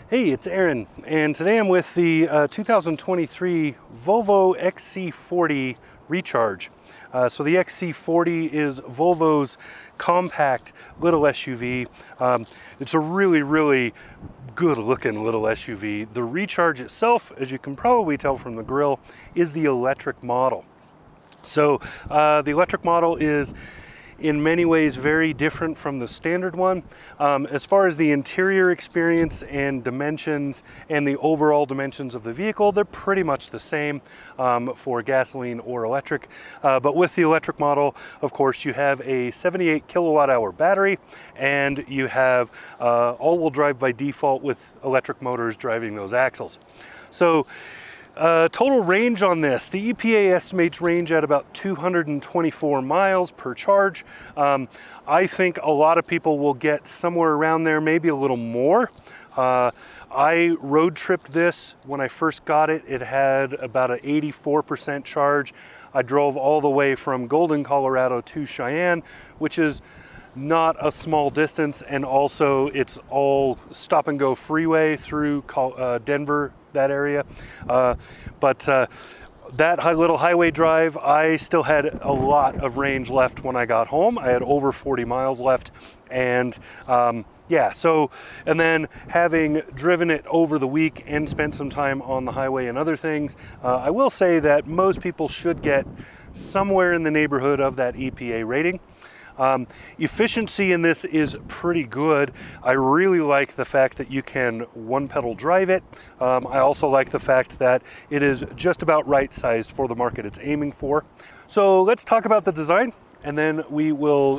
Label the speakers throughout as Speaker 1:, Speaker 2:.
Speaker 1: Hey, it's Aaron, and today I'm with the 2023 Volvo XC40 Recharge. So the XC40 is Volvo's compact little SUV. It's a really good looking little SUV. The Recharge itself, as you can probably tell from the grille, is the electric model. So the electric model is in many ways very different from the standard one. As far as the interior experience and dimensions and the overall dimensions of the vehicle, they're pretty much the same for gasoline or electric. But with the electric model, of course, you have a 78 kilowatt hour battery, and you have all-wheel drive by default with electric motors driving those axles. So total range on this, the EPA estimates range at about 224 miles per charge. I think a lot of people will get somewhere around there, maybe a little more. I road tripped this when I first got it. It had about an 84% charge. I drove all the way from Golden, Colorado to Cheyenne, which is not a small distance, and also it's all stop and go freeway through Denver, that area. But that little highway drive, I still had a lot of range left when I got home. I had over 40 miles left, and yeah, so, and then having driven it over the week and spent some time on the highway and other things, I will say that most people should get somewhere in the neighborhood of that EPA rating. Efficiency in this is pretty good. I really like the fact that you can one pedal drive it. I also like the fact that it is just about right sized for the market it's aiming for. So let's talk about the design, and then we will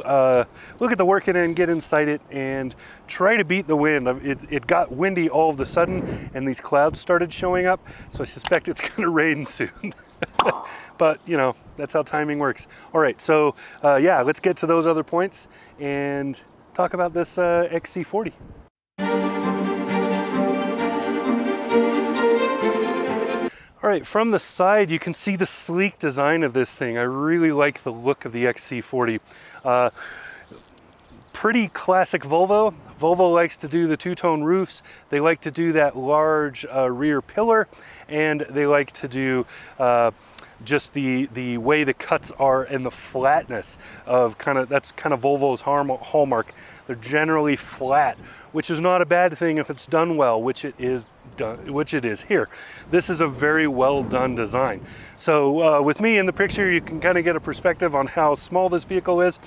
Speaker 1: look at the working and get inside it and try to beat the wind. It got windy all of a sudden, and these clouds started showing up, so I suspect it's going to rain soon. But, you know, that's how timing works. All right, so yeah, let's get to those other points and talk about this XC40. All right, from the side, you can see the sleek design of this thing. I really like the look of the XC40. Pretty classic Volvo. Volvo likes to do the two-tone roofs. They like to do that large rear pillar, and they like to do just the way the cuts are and the flatness of that's kind of Volvo's hallmark. They're generally flat, which is not a bad thing if it's done well, which it is here. This is a very well done design. So with me in the picture, you can kind of get a perspective on how small this vehicle is.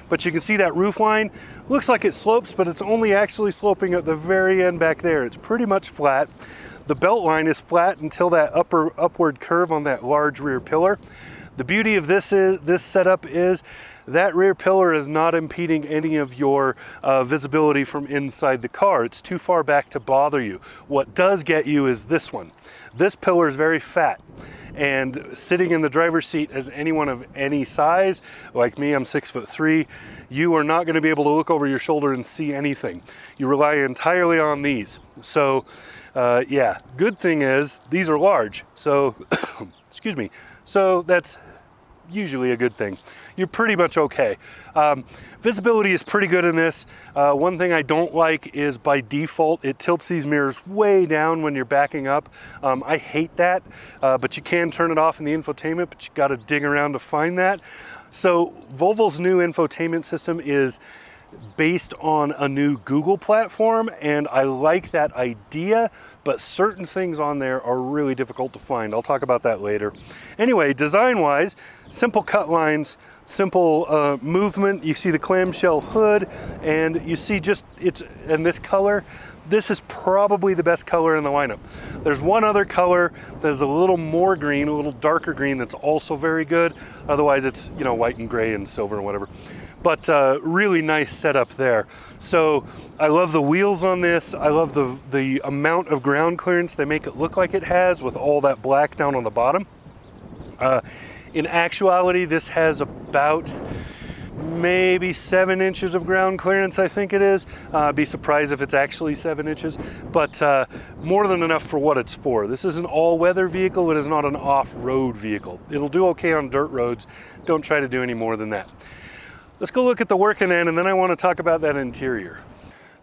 Speaker 1: But you can see that roof line looks like it slopes, but it's only actually sloping at the very end back there. It's pretty much flat. The belt line is flat until that upward curve on that large rear pillar. The beauty of this setup is that rear pillar is not impeding any of your visibility from inside the car. It's too far back to bother you. What does get you is this one. This pillar is very fat. And sitting in the driver's seat as anyone of any size, like me, I'm 6'3", you are not going to be able to look over your shoulder and see anything. You rely entirely on these. So yeah, good thing is these are large. So, excuse me. So that's usually a good thing. You're pretty much okay. Visibility is pretty good in this. One thing I don't like is by default, it tilts these mirrors way down when you're backing up. I hate that, but you can turn it off in the infotainment, but you got to dig around to find that. So Volvo's new infotainment system is based on a new Google platform, and I like that idea, but certain things on there are really difficult to find. I'll talk about that later. Anyway, design-wise, simple cut lines, simple movement. You see the clamshell hood, and you see just it's in this color. This is probably the best color in the lineup. There's one other color that's a little more green, a little darker green, that's also very good. Otherwise, it's, you know, white and gray and silver and whatever. But really nice setup there. So I love the wheels on this. I love the amount of ground clearance they make it look like it has with all that black down on the bottom. In actuality, this has about maybe 7 inches of ground clearance, I think it is. Be surprised if it's actually 7 inches, but more than enough for what it's for. This is an all-weather vehicle. It is not an off-road vehicle. It'll do okay on dirt roads. Don't try to do any more than that. Let's go look at the working end, and then I want to talk about that interior.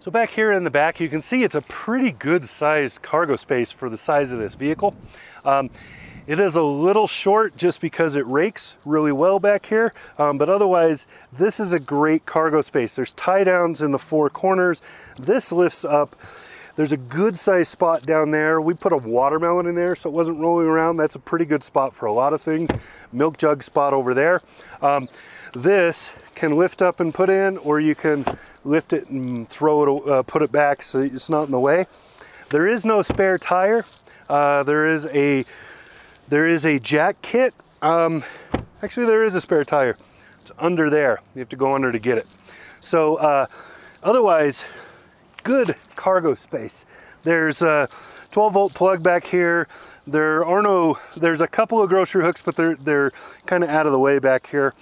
Speaker 1: So back here in the back, you can see it's a pretty good sized cargo space for the size of this vehicle. It is a little short just because it rakes really well back here, but otherwise this is a great cargo space. There's tie downs in the four corners. This lifts up. There's a good sized spot down there. We put a watermelon in there so it wasn't rolling around. That's a pretty good spot for a lot of things. Milk jug spot over there. This can lift up and put in, or you can lift it and throw it, put it back so it's not in the way. There is no spare tire. There is a jack kit. Actually, there is a spare tire. It's under there. You have to go under to get it. So otherwise, good cargo space. There's a 12-volt plug back here. There's a couple of grocery hooks, but they're kind of out of the way back here.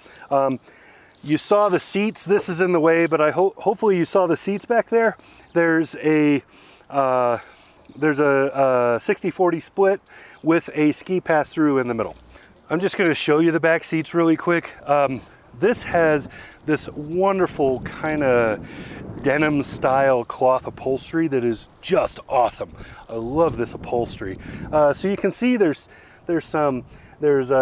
Speaker 1: You saw the seats. This is in the way, but hopefully you saw the seats back there. There's a 60-40 split with a ski pass-through in the middle. I'm just going to show you the back seats really quick. This has this wonderful kind of denim style cloth upholstery that is just awesome. I love this upholstery. So you can see there's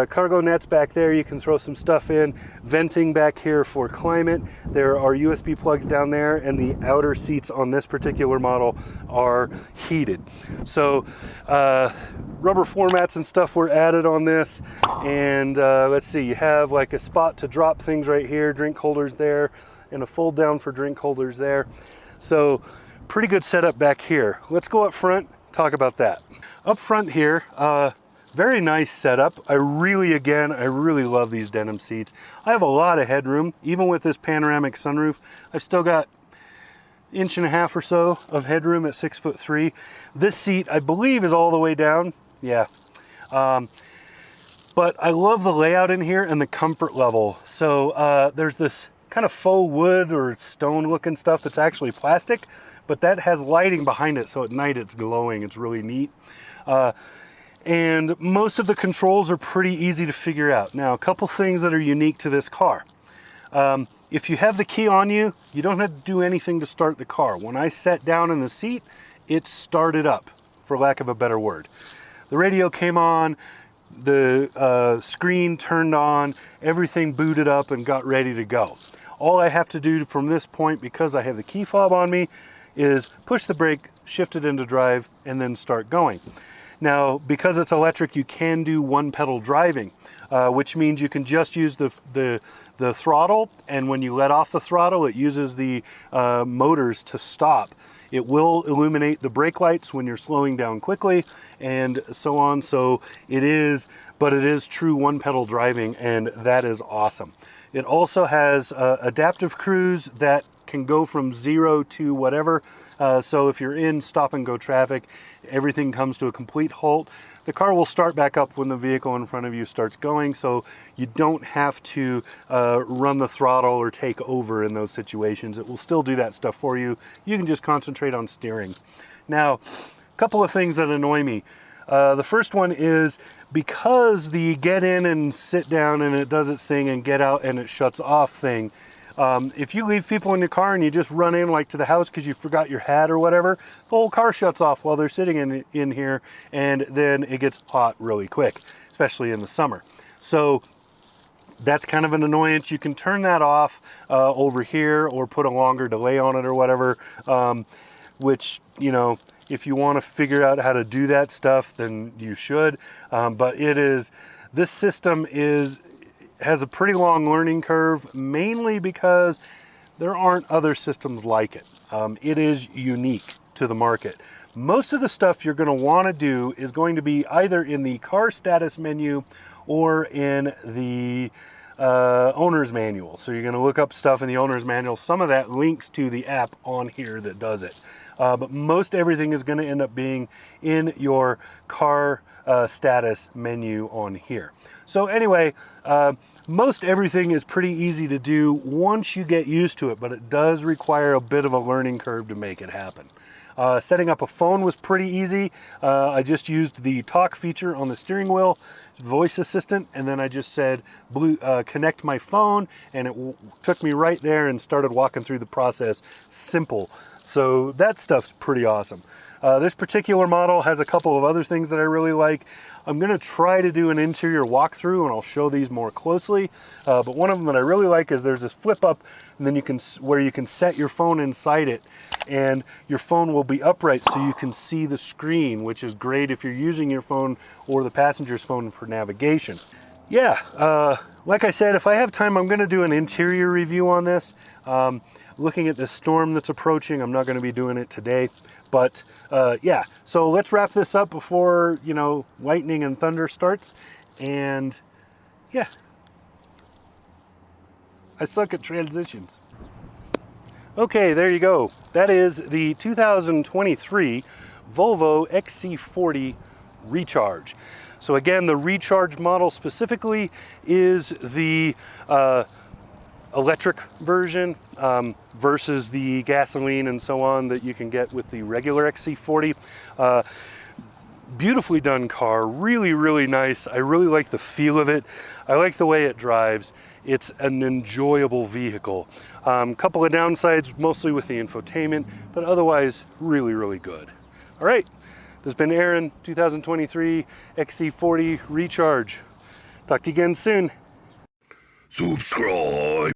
Speaker 1: cargo nets back there. You can throw some stuff in. Venting back here for climate. There are USB plugs down there, and the outer seats on this particular model are heated. So rubber floor mats and stuff were added on this. And let's see, you have like a spot to drop things right here, drink holders there, and a fold down for drink holders there. So pretty good setup back here. Let's go up front, talk about that. Up front here, very nice setup. I really love these denim seats. I have a lot of headroom. Even with this panoramic sunroof, I've still got 1.5 inches or so of headroom at 6'3". This seat, I believe, is all the way down. Yeah. But I love the layout in here and the comfort level. So there's this kind of faux wood or stone looking stuff that's actually plastic, but that has lighting behind it, so at night it's glowing. It's really neat. And most of the controls are pretty easy to figure out. Now, a couple things that are unique to this car. If you have the key on you, you don't have to do anything to start the car. When I sat down in the seat, it started up, for lack of a better word. The radio came on, the screen turned on, everything booted up and got ready to go. All I have to do from this point, because I have the key fob on me, is push the brake, shift it into drive, and then start going. Now, because it's electric, you can do one pedal driving, which means you can just use the throttle, and when you let off the throttle, it uses the motors to stop. It will illuminate the brake lights when you're slowing down quickly, and so on. So it is true one pedal driving, and that is awesome. It also has adaptive cruise that can go from 0 to whatever. So if you're in stop and go traffic, everything comes to a complete halt. The car will start back up when the vehicle in front of you starts going, so you don't have to run the throttle or take over in those situations. It will still do that stuff for you. You can just concentrate on steering. Now, a couple of things that annoy me. The first one is because the get in and sit down and it does its thing and get out and it shuts off thing, if you leave people in your car and you just run in like to the house because you forgot your hat or whatever, the whole car shuts off while they're sitting in here, and then it gets hot really quick, especially in the summer. So that's kind of an annoyance. You can turn that off over here or put a longer delay on it or whatever, which, you know, if you want to figure out how to do that stuff, then you should. But this system has a pretty long learning curve, mainly because there aren't other systems like it. It is unique to the market. Most of the stuff you're going to want to do is going to be either in the car status menu or in the owner's manual. So you're going to look up stuff in the owner's manual. Some of that links to the app on here that does it. But most everything is going to end up being in your car status menu on here. So anyway, most everything is pretty easy to do once you get used to it, but it does require a bit of a learning curve to make it happen. Setting up a phone was pretty easy. I just used the talk feature on the steering wheel, voice assistant, and then I just said connect my phone, and it took me right there and started walking through the process. Simple. So that stuff's pretty awesome. This particular model has a couple of other things that I really like. I'm going to try to do an interior walkthrough and I'll show these more closely. But one of them that I really like is there's this flip up, and then where you can set your phone inside it, and your phone will be upright so you can see the screen, which is great if you're using your phone or the passenger's phone for navigation. Yeah, like I said, if I have time, I'm going to do an interior review on this. Looking at this storm that's approaching, I'm not going to be doing it today. But yeah, so let's wrap this up before, you know, lightning and thunder starts. And yeah, I suck at transitions. Okay, there you go. That is the 2023 Volvo XC40 Recharge. So again, the Recharge model specifically is the electric version versus the gasoline and so on that you can get with the regular XC40. Beautifully done car, really, really nice. I really like the feel of it. I like the way it drives. It's an enjoyable vehicle. Couple of downsides, mostly with the infotainment, but otherwise really, really good. All right, this has been Aaron, 2023 XC40 Recharge. Talk to you again soon.
Speaker 2: Subscribe.